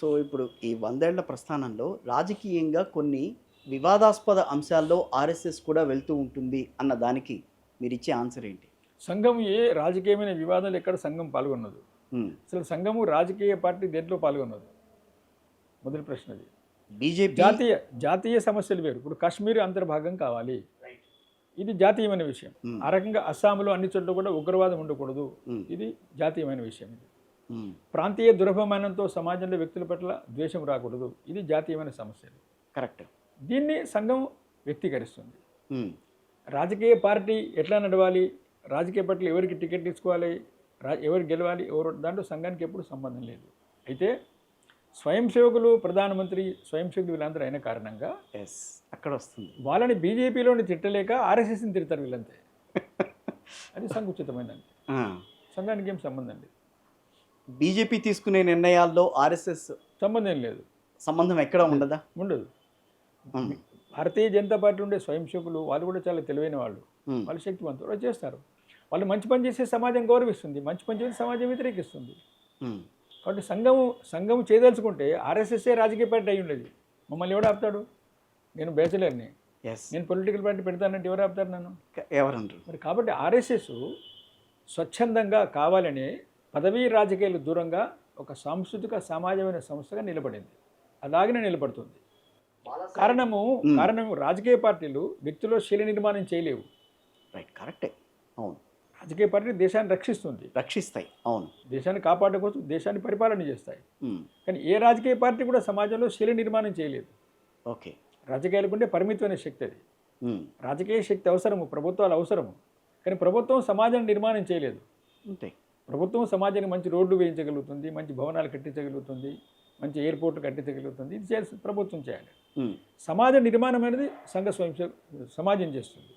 So ఇప్పుడు ఈ 100 ఏళ్ల ప్రస్థానంలో రాజకీయంగా కొన్ని వివాదాస్పద అంశాల్లో ఆర్ఎస్ఎస్ కూడా వెళ్తూ ఉంటుంది అన్న దానికి మీరిచ్చే ఆన్సర్ ఏంటి? సంఘం ఏ రాజకీయమైన వివాదాలు ఎక్కడ సంఘం పాల్గొన్నదు. అసలు సంఘము రాజకీయ పార్టీ దేంట్లో పాల్గొన్నదు? మొదటి ప్రశ్న అది. బీజేపీ జాతీయ సమస్యలు వేరు. ఇప్పుడు కాశ్మీర్ అంతర్భాగం కావాలి, ఇది జాతీయమైన విషయం. ఆ రకంగా అస్సాంలో అన్ని చోట్ల కూడా ఉగ్రవాదం ఉండకూడదు, ఇది జాతీయమైన విషయం. ఇది ప్రాంతీయ దురభిమానంతో సమాజంలో వ్యక్తుల పట్ల ద్వేషం రాకూడదు, ఇది జాతీయమైన సమస్యలు. కరెక్ట్. దీన్ని సంఘం వ్యక్తీకరిస్తుంది. రాజకీయ పార్టీ ఎట్లా నడవాలి, రాజకీయ పార్టీలు ఎవరికి టికెట్ తీసుకోవాలి, ఎవరు గెలవాలి, ఎవరు, దాంట్లో సంఘానికి ఎప్పుడు సంబంధం లేదు. అయితే స్వయం సేవకులు, ప్రధానమంత్రి, స్వయం సేవకులు వీళ్ళందరూ అయిన కారణంగా అక్కడ వస్తుంది. వాళ్ళని బీజేపీలోని తిట్టలేక ఆర్ఎస్ఎస్ని తిడతారు వీళ్ళంతే. అది సంకుచితమైందండి, సంఘానికి ఏం సంబంధం లేదు. బీజేపీ తీసుకునే నిర్ణయాల్లో ఆర్ఎస్ఎస్ సంబంధం లేదు. సంబంధం ఎక్కడ ఉండదా? ఉండదు. భారతీయ జనతా పార్టీ ఉండే స్వయం సేవకులు వాళ్ళు కూడా చాలా తెలివైన వాళ్ళు, వాళ్ళు శక్తివంతులు, వాళ్ళు చేస్తారు. వాళ్ళు మంచి పని చేసే సమాజం గౌరవిస్తుంది, మంచి పని చేసే సమాజం వ్యతిరేకిస్తుంది. కాబట్టి సంఘం చేయదలుచుకుంటే ఆర్ఎస్ఎస్ఏ రాజకీయ పార్టీ అయి ఉండేది. మమ్మల్ని ఎవడు ఆపుతాడు? నేను బ్యాచిలర్ని, నేను పొలిటికల్ పార్టీ పెడతానంటే ఎవరు ఆపుతారు నన్ను? ఎవరంటారు మరి? కాబట్టి ఆర్ఎస్ఎస్ స్వచ్ఛందంగా కావాలని పదవీ రాజకీయాలు దూరంగా ఒక సాంస్కృతిక సమాజమైన సంస్థగా నిలబడింది, అలాగనే నిలబడుతుంది. కారణము రాజకీయ పార్టీలు వ్యక్తిలో శైలి నిర్మాణం చేయలేవు. రైట్, కరెక్టే. అవును, రాజకీయ పార్టీ దేశాన్ని రక్షిస్తాయి. అవును, దేశాన్ని కాపాడడం కోసం దేశాన్ని పరిపాలన చేస్తాయి. కానీ ఏ రాజకీయ పార్టీ కూడా సమాజంలో శైలి నిర్మాణం చేయలేదు. ఓకే, రాజకీయాలకు ఉండే పరిమితమైన శక్తి అది. రాజకీయ శక్తి అవసరము, ప్రభుత్వాలు అవసరము, కానీ ప్రభుత్వం సమాజాన్ని నిర్మాణం చేయలేదు. అంతే. ప్రభుత్వం సమాజానికి మంచి రోడ్లు వేయించగలుగుతుంది, మంచి భవనాలు కట్టించగలుగుతుంది, మంచి ఎయిర్పోర్ట్ కట్టించగలుగుతుంది. ఇది ప్రభుత్వం చేయాలి. సమాజ నిర్మాణం అనేది సమాజం చేస్తుంది.